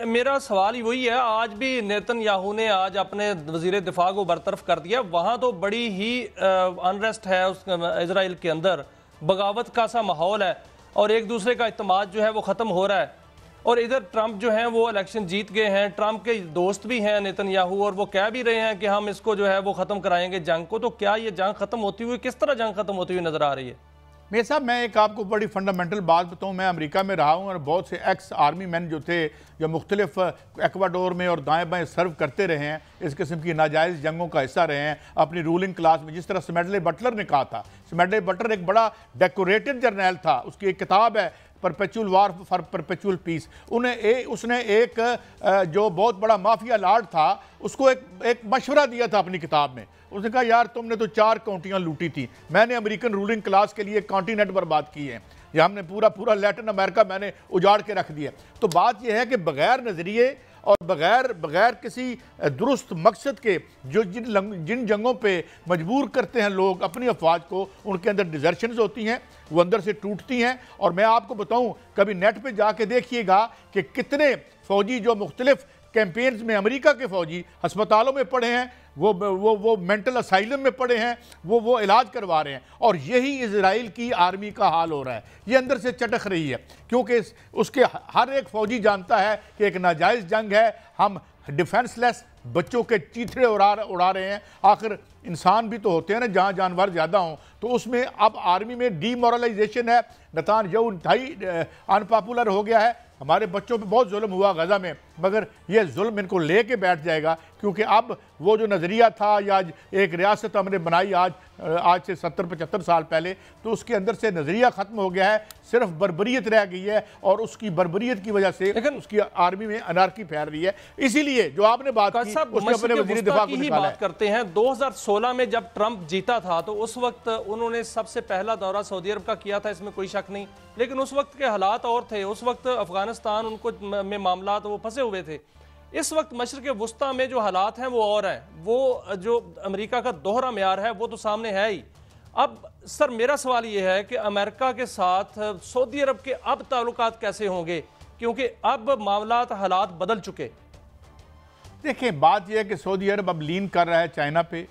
मेरा सवाल ही वही है। आज भी नेतन्याहू ने आज अपने वजीर दिफा को बरतरफ कर दिया। वहाँ तो बड़ी ही अनरेस्ट है उस इजराइल के अंदर, बगावत का सा माहौल है, और एक दूसरे का इत्तेमाद जो है वो ख़त्म हो रहा है। और इधर ट्रंप जो है वो इलेक्शन जीत गए हैं, ट्रंप के दोस्त भी हैं नेतन्याहू, और वो कह भी रहे हैं कि हम इसको जो है वो ख़त्म कराएंगे जंग को। तो क्या ये जंग ख़त्म होती हुई, किस तरह जंग ख़त्म होती हुई नज़र आ रही है? मेरे साहब, मैं एक आपको बड़ी फंडामेंटल बात बताऊं। मैं अमेरिका में रहा हूं, और बहुत से एक्स आर्मी मैन जो थे, जो मुख्तलिफ एक्वाडोर में और दाएं बाएं सर्व करते रहे हैं, इस किस्म की नाजायज़ जंगों का हिस्सा रहे हैं अपनी रूलिंग क्लास में। जिस तरह स्मैडले बटलर ने कहा था, स्मैडले बटलर एक बड़ा डेकोरेटेड जर्नैल था, उसकी एक किताब है perpetual war for perpetual peace. उसने एक जो बहुत बड़ा माफिया लॉर्ड था उसको एक मशवरा दिया था अपनी किताब में। उसने कहा, यार तुमने तो 4 काउंटियाँ लूटी थी, मैंने अमेरिकन रूलिंग क्लास के लिए कॉन्टिनेंट बर्बाद किए हैं, या हमने पूरा लैटिन अमेरिका मैंने उजाड़ के रख दिया। तो बात यह है कि बगैर नज़रिए और बगैर किसी दुरुस्त मकसद के जो जिन जंगों पे मजबूर करते हैं लोग अपनी अफवाज को, उनके अंदर डिजर्शंस होती हैं, वो अंदर से टूटती हैं। और मैं आपको बताऊं, कभी नेट पे जाके देखिएगा कि कितने फ़ौजी जो मुख्तलिफ कैंपेन्स में अमेरिका के फ़ौजी अस्पतालों में पड़े हैं, वो मेंटल असाइलम में पड़े हैं, वो इलाज करवा रहे हैं। और यही इजराइल की आर्मी का हाल हो रहा है। ये अंदर से चटक रही है, क्योंकि उसके हर एक फ़ौजी जानता है कि एक नाजायज़ जंग है, हम डिफेंसलेस बच्चों के चीथड़े उड़ा रहे हैं। आखिर इंसान भी तो होते हैं ना, जहाँ जानवर ज़्यादा हों। तो उसमें अब आर्मी में डीमोरलाइजेशन है। नेतन्याहू इंतहाई अनपॉपुलर हो गया है। हमारे बच्चों पे बहुत जुल्म हुआ गज़ा में, मगर ये जुल्म इनको लेके बैठ जाएगा, क्योंकि अब वो जो नज़रिया था, या एक रियासत हमने बनाई आज से 70-75 साल पहले, तो उसके अंदर से नज़रिया ख़त्म हो गया है, सिर्फ बर्बरियत रह गई है, और उसकी बर्बरियत की वजह से उसकी आर्मी में अनार्की फैल रही है। इसीलिए जो आपने बात की, उसने अपने वज़ीर दिफा को निकाला है। करते हैं 2016 में जब ट्रंप जीता था, तो उस वक्त उन्होंने सबसे पहला दौरा सऊदी अरब का किया था, इसमें कोई शक नहीं। लेकिन उस वक्त के हालात और थे, उस वक्त अफगानिस्तान उनको में मामला वो फंसे हुए थे। इस वक्त मशरिक़ वुस्ता में जो हालात हैं वो और हैं। वो जो अमेरिका का दोहरा मेयार है वो तो सामने है ही। अब सर मेरा सवाल ये है कि अमेरिका के साथ सऊदी अरब के अब ताल्लुकात कैसे होंगे, क्योंकि अब मामलात हालात बदल चुके। देखिए, बात यह है कि सऊदी अरब अब लीन कर रहा है चाइना पे,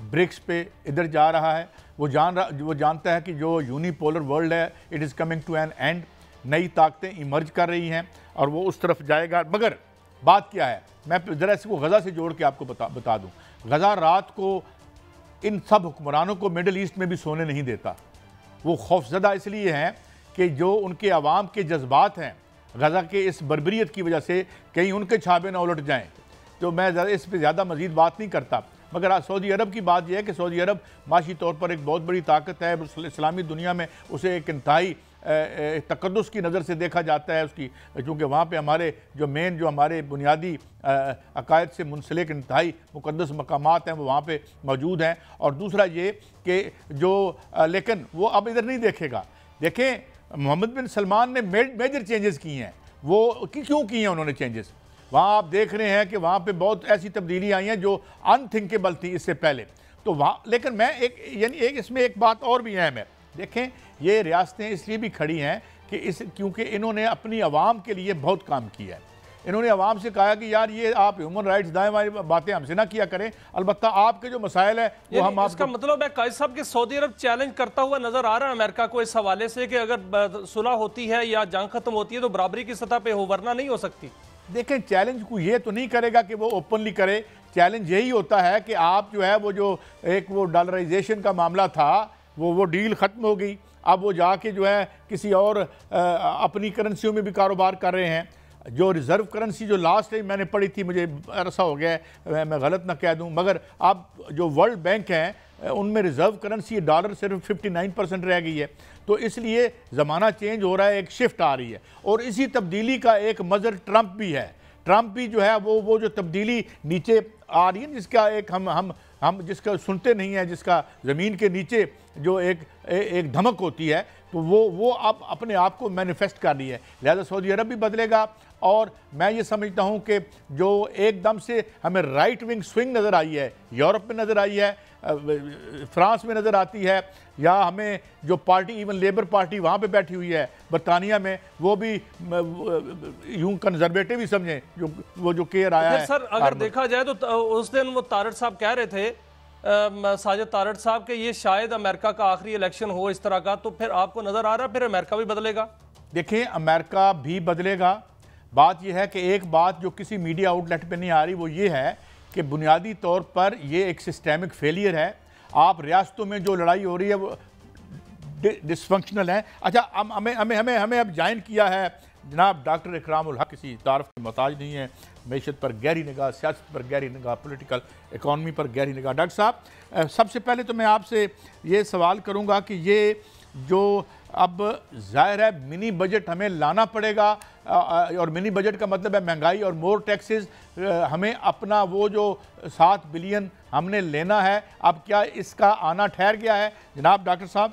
ब्रिक्स पे इधर जा रहा है। वो जानता है कि जो यूनिपोलर वर्ल्ड है, it is coming to an end. नई ताकतें इमर्ज कर रही हैं और वो उस तरफ जाएगा। मगर बात क्या है, मैं ज़रा इसको गज़ा से जोड़ के आपको बता दूँ। गज़ा रात को इन सब हुक्मरानों को मिडल ईस्ट में भी सोने नहीं देता। वो खौफज़दा इसलिए हैं कि जो उनके अवाम के जज्बात हैं गज़ा के इस बर्बरियत की वजह से, कहीं उनके छाबे ना उलट जाएँ। तो मैं इस पर ज़्यादा मज़ीद बात नहीं करता। मगर आज सऊदी अरब की बात यह है कि सऊदी अरब माशी तौर पर एक बहुत बड़ी ताकत है इस्लामी दुनिया में। उसे एक इंतहाई तकद्दुस की नज़र से देखा जाता है उसकी, क्योंकि वहाँ पे हमारे जो मेन जो हमारे बुनियादी अकायद से मुंसलिक इंतहाई मुक़द्दस मकामात हैं वो वहाँ पे मौजूद हैं। और दूसरा ये कि जो लेकिन वो अब इधर नहीं देखेगा। देखें मोहम्मद बिन सलमान ने मेजर चेंजेस किए हैं, वो क्यों किए हैं उन्होंने चेंजेस, वहाँ आप देख रहे हैं कि वहाँ पे बहुत ऐसी तब्दीली आई हैं जो अनथिंकेबल थी इससे पहले। तो वहाँ लेकिन मैं एक इसमें एक बात और भी अहम है। देखें ये रियासतें इसलिए भी खड़ी हैं कि क्योंकि इन्होंने अपनी आवाम के लिए बहुत काम किया है। इन्होंने आवाम से कहा कि यार ये आप ह्यूमन राइट्स दाएं वाली बातें हमसे ना किया करें, अलबत्ता आपके जो मसाइल है वो हम आपको। इसका मतलब है कायद साहब कि सऊदी अरब चैलेंज करता हुआ नजर आ रहा है अमेरिका को इस हवाले से कि अगर सुलह होती है या जंग खत्म होती है तो बराबरी की सतह पे हो, वरना नहीं हो सकती। देखें चैलेंज को ये तो नहीं करेगा कि वो ओपनली करे, चैलेंज यही होता है कि आप जो है वो जो एक वो डॉलराइजेशन का मामला था वो डील ख़त्म हो गई, अब वो जाके जो है किसी और अपनी करेंसियों में भी कारोबार कर रहे हैं। जो रिज़र्व करेंसी जो लास्ट टाइम मैंने पढ़ी थी, मुझे अरसा हो गया है मैं गलत ना कह दूं, मगर अब जो वर्ल्ड बैंक हैं उनमें रिज़र्व करेंसी डॉलर सिर्फ 59% रह गई है। तो इसलिए ज़माना चेंज हो रहा है, एक शिफ्ट आ रही है और इसी तब्दीली का एक मज़र ट्रंप भी है। ट्रंप भी जो है वो जो तब्दीली नीचे आ रही है जिसका एक हम जिसका सुनते नहीं हैं, जिसका ज़मीन के नीचे जो एक धमक होती है, तो वो अब अपने आप को मैनिफेस्ट कर रही है। लिहाजा सऊदी अरब भी बदलेगा और मैं ये समझता हूँ कि जो एकदम से हमें राइट विंग स्विंग नज़र आई है, यूरोप में नज़र आई है, फ्रांस में नज़र आती है, या हमें जो पार्टी इवन लेबर पार्टी वहाँ पे बैठी हुई है बरतानिया में, वो भी यूं कंजर्वेटिव ही समझें जो वो जो केयर आया है। सर अगर देखा जाए तो उस दिन वो तारड़ साहब कह रहे थे, साजिद तारड़ साहब के ये शायद अमेरिका का आखिरी इलेक्शन हो इस तरह का, तो फिर आपको नजर आ रहा है फिर अमेरिका भी बदलेगा? देखें अमेरिका भी बदलेगा। बात यह है कि एक बात जो किसी मीडिया आउटलेट पे नहीं आ रही वो ये है कि बुनियादी तौर पर ये एक सिस्टेमिक फेलियर है। आप रियासतों में जो लड़ाई हो रही है वो डिसफंक्शनल है। अच्छा हमें अब ज्वाइन किया है जनाब डॉक्टर इकरामुल हक, किसी तारफ़ के मोहताज नहीं है, मैशत पर गहरी निगाह, सियासत पर गहरी निगाह, पॉलिटिकल इकॉनमी पर गहरी निगाह। डॉक्टर साहब सबसे पहले तो मैं आपसे ये सवाल करूँगा कि ये जो अब ज़ाहिर है मिनी बजट हमें लाना पड़ेगा, और मिनी बजट का मतलब है महंगाई और मोर टैक्सेस, हमें अपना वो जो 7 बिलियन हमने लेना है, अब क्या इसका आना ठहर गया है जनाब डॉक्टर साहब?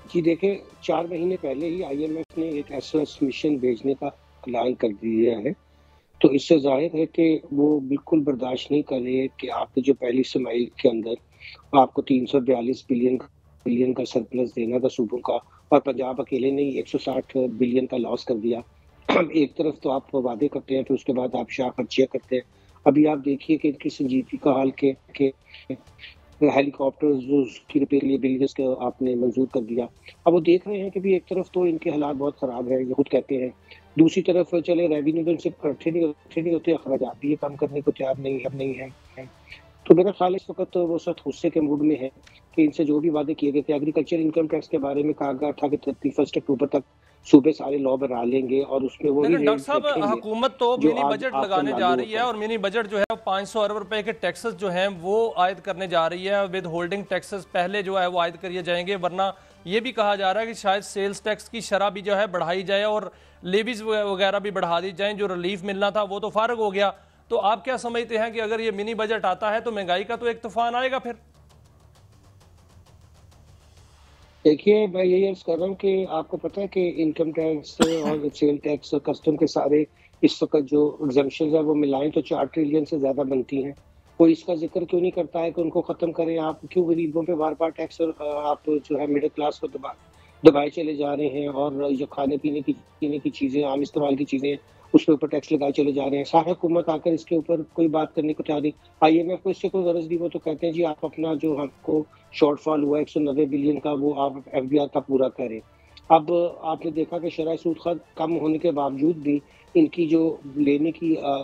जी देखें, 4 महीने पहले ही IMF ने एक SOS मिशन भेजने का ऐलान कर दिया है, तो इससे जाहिर है कि वो बिल्कुल बर्दाश्त नहीं कर रहे कि आपने जो पहली तिमाही के अंदर आपको 342 बिलियन का सरप्लस देना था सूबों का, और पंजाब अकेले ने ही 160 बिलियन का लॉस कर दिया। एक तरफ तो आप वादे करते हैं, फिर उसके बाद आप शाह खर्चियाँ करते हैं। अभी आप देखिए कि इनकी संजीदगी का हाल के हेलीकॉप्टर जो उसकी रिपेयर के लिए बिलियंस का आपने मंजूर कर दिया। अब वो देख रहे हैं कि भी एक तरफ तो इनके हालात बहुत ख़राब है, ये खुद कहते हैं, दूसरी तरफ चले रेवेन्यू तो इनसे इकट्ठे नहीं होते, अखराजात भी ये काम करने को तैयार नहीं है। तो मेरा ख्याल इस वक्त वो सब गुस्से के मूड में है कि इनसे जो भी वादे किए गए थे, एग्रीकल्चर इनकम टैक्स के बारे में कहा गया था कि 31 अक्टूबर तक सूबे सारे लॉ बना लेंगे और उसमें वो डॉक्टर साहब हुकूमत तो मिनी बजट लगाने जा रही है और मिनी बजट जो है 500 अरब रुपए के टैक्सेस जो हैं वो आयद करने जा रही है। विद होल्डिंग टैक्सेस पहले जो है वो आयद करिए जाएंगे, वरना ये भी कहा जा रहा है कि शायद सेल्स टैक्स की शरह भी जो है बढ़ाई जाए और लेवीज वगैरह भी बढ़ा दी जाए। जो रिलीफ मिलना था वो तो फारग हो गया। तो आप क्या समझते हैं कि अगर ये मिनी बजट आता है तो महंगाई का तो एक तूफान आएगा? फिर देखिए, मैं यही अर्ज कर रहा हूँ कि आपको पता है कि इनकम टैक्स और सेल टैक्स और कस्टम के सारे इस वक्त जो एग्जम्पशन है वो मिलाएं तो 4 ट्रिलियन से ज्यादा बनती हैं। कोई इसका जिक्र क्यों नहीं करता है कि उनको खत्म करें? आप क्यों गरीबों पे बार बार टैक्स और आप जो है मिडिल क्लास को दबाए चले जा रहे हैं, और जो खाने पीने की चीजें, आम इस्तेमाल की चीजें, उसके ऊपर टैक्स लगाए चले जा रहे हैं। सारी हुकूमत आकर इसके ऊपर कोई बात करने को तैयार नहीं। IMF को इससे कोई गरज नहीं। वो तो कहते हैं जी आप अपना जो हमको शॉर्टफॉल हुआ 190 बिलियन का वो आप FDR का पूरा करें। अब आपने देखा कि शरह सूद कम होने के बावजूद भी इनकी जो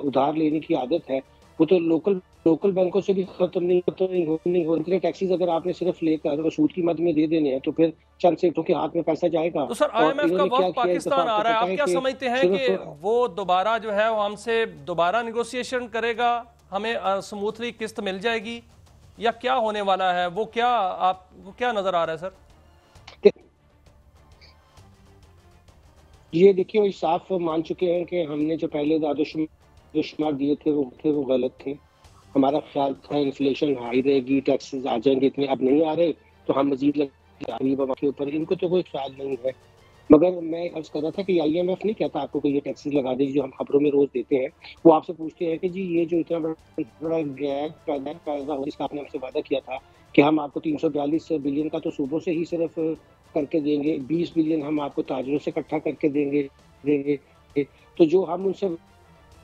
उधार लेने की आदत है वो तो लोकल बैंकों से भी खत्म नहीं हो। इतने टैक्सीज अगर आपने सिर्फ लेकर सूद की मद में दे देने हैं तो फिर चंद सेठों के हाथ में पैसा जाएगा। तो सर IMF का वक्त पाकिस्तान आ रहा है, आप क्या समझते हैं कि वो दोबारा जो है वो हमसे दोबारा निगोशिएशन करेगा, हमें स्मूथली किस्त मिल जाएगी? या क्या होने वाला है, वो क्या आपको क्या नजर आ रहा है सर? ये देखिए वो साफ मान चुके हैं कि हमने जो पहले दादोशुमार दिए थे वो गलत थे। हमारा ख्याल था इन्फ्लेशन हाई रहेगी, टैक्सेस आ जाएंगे इतने, अब नहीं आ रहे तो हम मजीद गरीब के ऊपर, इनको तो कोई ख्याल नहीं है। मगर मैं अर्ज कर रहा था कि आईएमएफ नहीं कहता आपको कि ये टैक्सेस लगा दीजिए, जो हम खबरों में रोज देते हैं। वो आपसे पूछते हैं कि जी ये जो इतना बड़ा गैप पैदा हो, जिसका आपने हमसे वादा किया था कि हम आपको 342 बिलियन का तो सूबों से ही सिर्फ करके देंगे, 20 बिलियन हम आपको ताजरों से इकट्ठा करके देंगे देंगे तो जो हम उनसे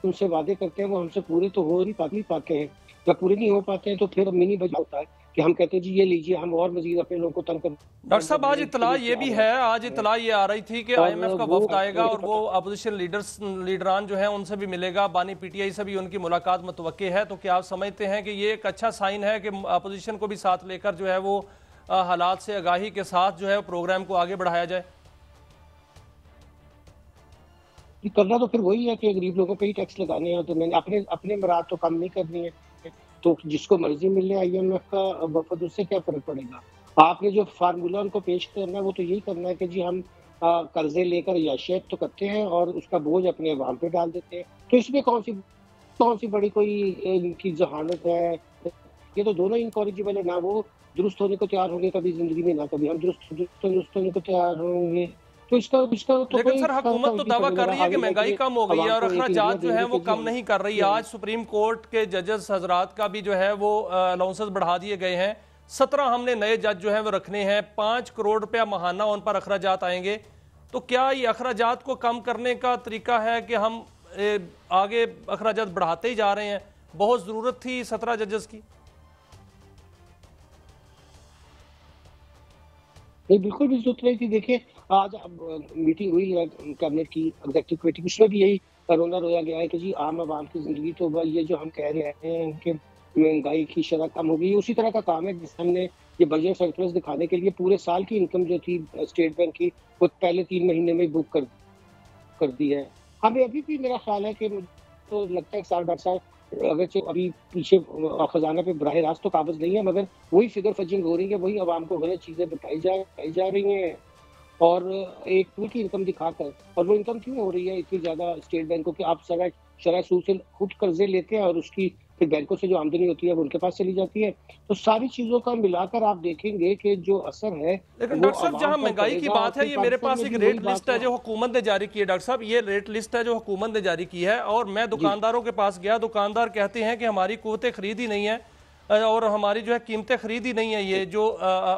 उनसे वादे करते हैं वो हमसे पूरे तो हो नहीं पाते हैं। जब पूरे नहीं हो पाते हैं तो फिर मिनी बजट होता है कि हम कहते हैं जी ये लीजिए, हम और मजीद अपने लोगों को तंग कर। डॉक्टर साहब, आज इतला ये भी है, आज इतला ये आ रही थी कि आईएमएफ का वफद आएगा और वो अपोजिशन लीडरान जो है उनसे भी मिलेगा, बानी पीटीआई से भी उनकी मुलाकात मुतवक्के है। तो क्या आप समझते हैं कि ये एक अच्छा साइन है कि अपोजिशन को भी साथ लेकर जो है वो हालात से आगाही के साथ जो है प्रोग्राम को आगे बढ़ाया जाए? करना तो फिर वही है कि गरीब लोगों पे ही टैक्स लगाने हैं, तो मैंने अपने अपने मराद तो कम नहीं करनी है। तो जिसको मर्जी मिले आईएमएफ का वफद, उससे क्या फर्क पड़ेगा। आपने जो फार्मूला उनको पेश करना है वो तो यही करना है कि जी हम कर्जे लेकर याशियत तो करते हैं और उसका बोझ अपने अवाम पे डाल देते हैं। तो इसमें कौन सी बड़ी कोई इनकी जहानत है। ये तो दोनों इनकॉरिजिबल है, ना वो दुरुस्त होने को तैयार होंगे कभी जिंदगी में, ना कभी हम दुरुस्त होने को तैयार होंगे। तो इसका तो लेकिन सर हुकूमत तो दावा कर रही है कि महंगाई कम हो गई है और अखराजात जो है वो कम नहीं कर रही है। आज सुप्रीम कोर्ट के जजेस हजरात का भी जो है वो अलाउंसेस बढ़ा दिए गए हैं। 17 हमने नए जज जो है वो रखने हैं, 5 करोड़ रुपया माहाना उन पर अखराजात आएंगे। तो क्या ये अखराजात को कम करने का तरीका है कि हम आगे अखराजात बढ़ाते ही जा रहे हैं? बहुत जरूरत थी 17 जजेस की। नहीं, बिल्कुल भी जरूरत नहीं थी। देखिए आज मीटिंग हुई है कैबिनेट की, एग्जीक्यूटिव कमेटी, उसमें भी यही रोना रोया गया है कि जी आम आवाम की जिंदगी तो ये जो हम कह रहे हैं कि महंगाई की शरह कम हो गई, उसी तरह का काम है जिस हमने ये बजट सरप्लस दिखाने के लिए पूरे साल की इनकम जो थी स्टेट बैंक की वो पहले 3 महीने में बुक कर दी है। हमें अभी भी मेरा ख्याल है कि तो लगता है 1 साल 1.5 साल अगर अभी पीछे खजाना पे बराह रास्त तो कागज नहीं है, मगर वही फिगर फजिंग हो रही है, वही आवाम को गलत चीजें बताई जा रही हैं और एक पूरी की इनकम दिखाकर। और वो इनकम क्यों हो रही है इतनी ज्यादा स्टेट बैंकों की, आप शरह सूद से खुद कर्जे लेते हैं और उसकी फिर बैंकों से जो आमदनी होती है वो उनके पास चली जाती है। तो सारी चीजों का मिलाकर आप देखेंगे कि जो असर है। लेकिन डॉक्टर साहब जहां महंगाई की बात है, ये मेरे पास एक रेट लिस्ट है जो हुकूमत ने जारी की है। डॉक्टर साहब ये रेट लिस्ट है जो हुकूमत ने जारी की है और मैं दुकानदारों के पास गया, दुकानदार कहते हैं कि हमारी कुव्वत खरीद ही नहीं है और हमारी जो है कीमतें खरीद ही नहीं है। ये जो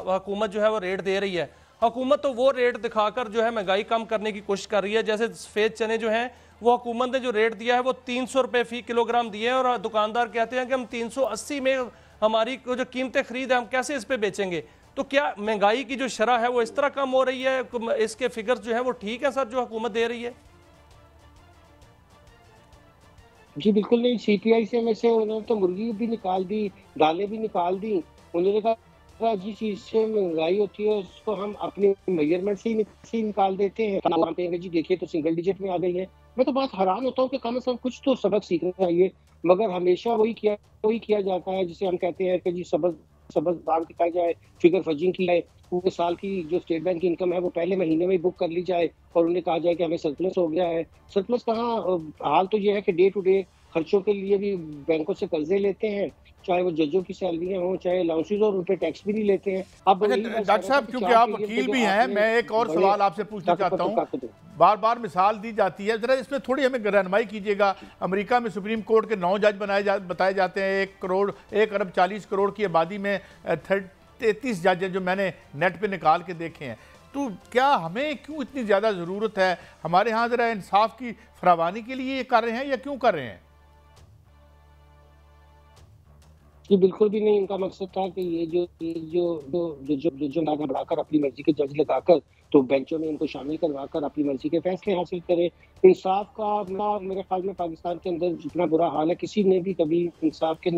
हुकूमत जो है वो रेट दे रही है, हुकूमत तो वो रेट दिखाकर जो है महंगाई कम करने की कोशिश कर रही है। जैसे सफेद चने जो हैं वो हुकूमत ने जो रेट दिया है वो 300 रुपये फी किलोग्राम दिए हैं और दुकानदार कहते हैं कि हम 380 में हमारी जो कीमतें खरीद है हम कैसे इस पे बेचेंगे। तो क्या महंगाई की जो शरह है वो इस तरह कम हो रही है? इसके फिगर्स जो है वो ठीक है सर जो हुकूमत दे रही है? जी बिल्कुल नहीं। सीपीआई से में से उन्होंने तो मुर्गी भी निकाल दी, दालें भी निकाल दी। उन्होंने कहा जिस चीज से महंगाई होती है उसको हम अपने मेजरमेंट से ही निकाल देते हैं। हम कहेंगे जी देखिए तो सिंगल डिजिट में आ गई है। मैं तो बहुत हैरान होता हूँ कि कम से कम कुछ तो सबक सीखना चाहिए, मगर हमेशा वही किया जाता है जिसे हम कहते हैं कि जी सबक दाम दिखाया जाए, फिगर फजिंग की जाए, पूरे साल की जो स्टेट बैंक की इनकम है वो पहले महीने में बुक कर ली जाए और उन्हें कहा जाए कि हमें सरप्लस हो गया है। सरप्लस कहाँ, हाल तो ये है कि डे टू डे खर्चों के लिए भी बैंकों से कर्जे लेते हैं, चाहे वो जजों की सैलरियां हों, चाहे अलाउंसेज, और उन पे टैक्स भी नहीं लेते हैं। अब डॉक्टर साहब क्योंकि आप वकील भी हैं, मैं एक और सवाल आपसे पूछना चाहता हूँ। बार बार मिसाल दी जाती है, जरा इसमें थोड़ी हमें रहनुमाई कीजिएगा। अमेरिका में सुप्रीम कोर्ट के 9 जज बताए जाते हैं, 1 अरब 40 करोड़ की आबादी में 33 जज हैं जो मैंने नेट पे निकाल के देखे हैं। तो क्या हमें क्यों इतनी ज़्यादा ज़रूरत है? हमारे यहाँ ज़रा इंसाफ की फरावानी के लिए ये कर रहे हैं या क्यों कर रहे हैं? ये बिल्कुल भी नहीं। इनका मकसद था कि ये जो नागा बढ़ाकर अपनी मर्जी के जज लगाकर तो बेंचों में इनको शामिल करवाकर अपनी मर्जी के फैसले हासिल करें। इंसाफ का मेरे ख्याल में पाकिस्तान के अंदर जितना बुरा हाल है, किसी ने भी कभी इंसाफ के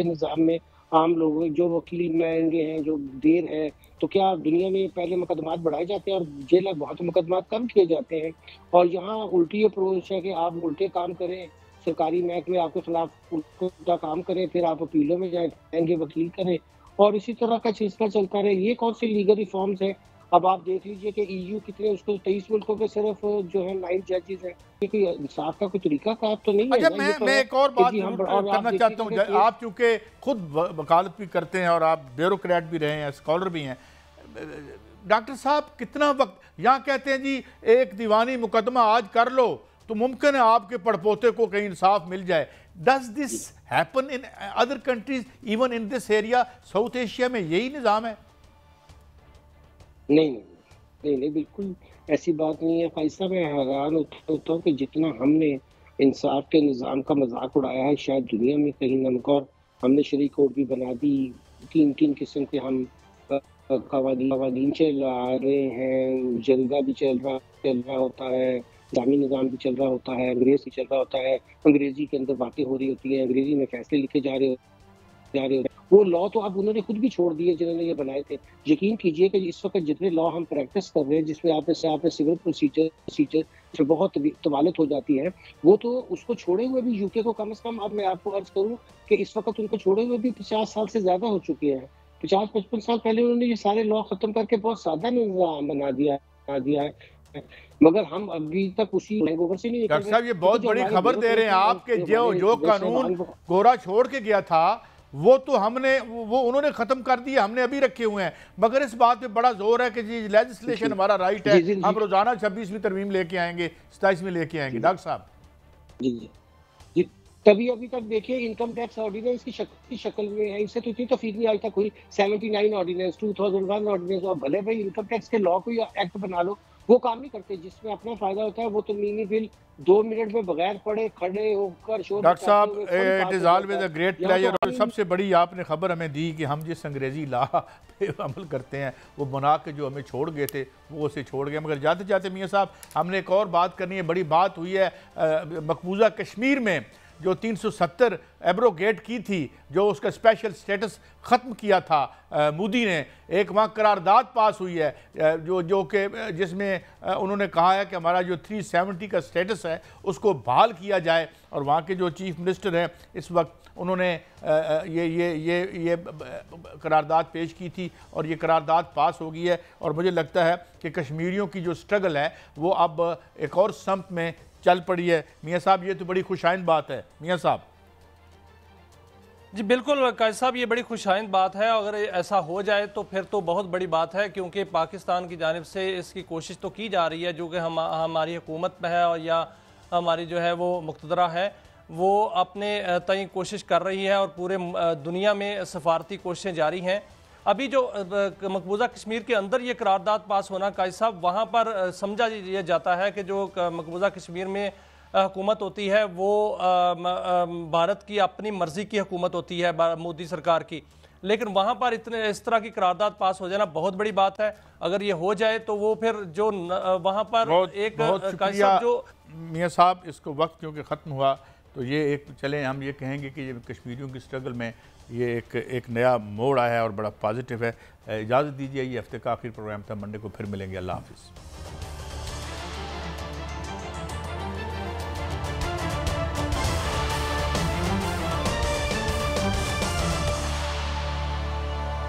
निज़ाम में आम लोग जो वकील महंगे हैं, जो देर है, तो क्या दुनिया में पहले मुकदमात बढ़ाए जाते हैं और जेल बहुत मुकदमात कम किए जाते हैं। और यहाँ उल्टी अप्रोच है कि आप उल्टे काम करें, सरकारी महकमे आपके खिलाफ उल्टा काम करें, फिर आप अपीलों में जाएंगे, वकील करें, और इसी तरह का सिलसिला चलता रहे। ये कौन सी लीगल रिफॉर्म्स है? अब आप देख लीजिए कि ईयू कितने, उसको 23 मुल्कों पे सिर्फ जो है 9 जजेस हैं। ये कोई इंसाफ का कोई तरीका कार तो नहीं है अच्छा, ना। ये तो मैं है एक और कि बात जी हम जरूर और आप करना चाहता हूँ। देखिएगा आप चूंकि खुद वकालत भी करते हैं और आप ब्यूरोक्रेट भी रहे हैं, स्कॉलर भी हैं, डॉक्टर साहब कितना वक्त यहाँ कहते हैं जी एक दीवानी मुकदमा आज कर लो तो मुमकिन है आपके पड़पोते को कहीं इंसाफ मिल जाए। Does this happen in other countries even in this area? South Asia में यही निज़ाम है? नहीं, नहीं, नहीं, नहीं, बिल्कुल ऐसी बात नहीं है। भाई साहब, मैं हैरान होता हूँ कि जितना हमने इंसाफ के निज़ाम का मज़ाक उड़ाया है, शायद दुनिया में कहीं नमक। हमने शरीक कोर्ट भी बना दी, 3-3 किस्म के हम कवानीन चला रहे हैं, जलगा भी चल रहा होता है, इस्लामी निज़ाम भी चल रहा होता है, अंग्रेज़ भी चल रहा होता है, अंग्रेज़ी के अंदर बातें हो रही होती हैं, अंग्रेज़ी में फैसले लिखे जा रहे हैं। वो लॉ तो अब उन्होंने खुद भी छोड़ दिए जिन्होंने ये बनाए थे। यकीन कीजिए कि इस वक़्त जितने लॉ हम प्रैक्टिस कर रहे हैं, जिसमें आपने सिविल प्रोसीजर से बहुत तवालुत हो जाती है, वो तो उसको छोड़े हुए भी यूके को कम से कम, अब मैं आपको अर्ज़ करूँ कि इस वक़्त उनको छोड़े हुए भी 50 साल से ज़्यादा हो चुके हैं। 50-55 साल पहले उन्होंने ये सारे लॉ खत्म करके बहुत सादा निज़ाम बना दिया है। मगर हम अभी तक उसी हैंगओवर से नहीं निकल रहे। डॉक्टर साहब, ये बहुत बड़ी खबर दे रहे हैं आपके। जो कानून गोरा छोड़ के गया था वो तो वो उन्होंने खत्म कर दिया, हमने अभी रखे हुए हैं। मगर इस बात पे बड़ा जोर है कि जी लेजिस्लेशन हमारा राइट है, हम रोजाना 26वीं तरमीम लेके आएंगे, 27वीं लेके आएंगे। डॉक्टर साहब जी जी जी, तभी अभी तक देखिए इनकम टैक्स ऑर्डिनेंस की शक्ल में है। इससे तो इतनी तफरीक नहीं आज तक हुई। 79 ऑर्डिनेंस, 2001 ऑर्डिनेंस, और भले भाई इनकम टैक्स के लॉ को एक्ट बना लो, वो काम नहीं करते। जिसमें अपना फायदा होता है वो तो मिनी बिल 2 मिनट में बगैर पढ़े खड़े होकर शोर। डॉक्टर साहब, it is always a great pleasure. और सबसे बड़ी आपने खबर हमें दी कि हम जिस अंग्रेज़ी लॉ पे अमल करते हैं वो बना के जो हमें छोड़ गए थे वो उसे छोड़ गए। मगर जाते जाते मियाँ साहब, हमने एक और बात करनी है। बड़ी बात हुई है मकबूजा कश्मीर में जो 370 एब्रोगेट की थी, जो उसका स्पेशल स्टेटस ख़त्म किया था मोदी ने। एक वहाँ करारदाद पास हुई है जो कि जिसमें उन्होंने कहा है कि हमारा जो 370 का स्टेटस है उसको बहाल किया जाए। और वहाँ के जो चीफ मिनिस्टर हैं इस वक्त, उन्होंने ये करारदाद पेश की थी और ये करारदाद पास हो गई है। और मुझे लगता है कि कश्मीरियों की जो स्ट्रगल है वो अब एक और सम्त में चल पड़ी है। मियाँ साहब, ये तो बड़ी खुशाइंद बात है। मियाँ साहब जी बिल्कुल काजी साहब, ये बड़ी खुशाइंद बात है। अगर ऐसा हो जाए तो फिर तो बहुत बड़ी बात है, क्योंकि पाकिस्तान की जानिब से इसकी कोशिश तो की जा रही है, जो कि हमारी हुकूमत में है और या हमारी जो है वो मुक़तदरा है, वो अपने तय कोशिश कर रही है और पूरे दुनिया में सफारती कोशिशें जारी हैं। अभी जो मकबूजा कश्मीर के अंदर ये करारदाद पास होना काजी साहब, वहाँ पर समझा ये जाता है कि जो मकबूजा कश्मीर में हुकूमत होती है वो भारत की अपनी मर्जी की हुकूमत होती है, मोदी सरकार की। लेकिन वहाँ पर इस तरह की करारदाद पास हो जाना बहुत बड़ी बात है। अगर ये हो जाए तो वो फिर जो वहाँ पर जो मियाँ साहब, इसको वक्त क्योंकि ख़त्म हुआ तो ये एक चलें हम ये कहेंगे कि ये कश्मीरियों की स्ट्रगल में ये एक नया मोड़ आया है और बड़ा पॉजिटिव है। इजाज़त दीजिए, ये हफ्ते का आखिरी प्रोग्राम था। मंडे को फिर मिलेंगे। अल्लाह हाफिज़।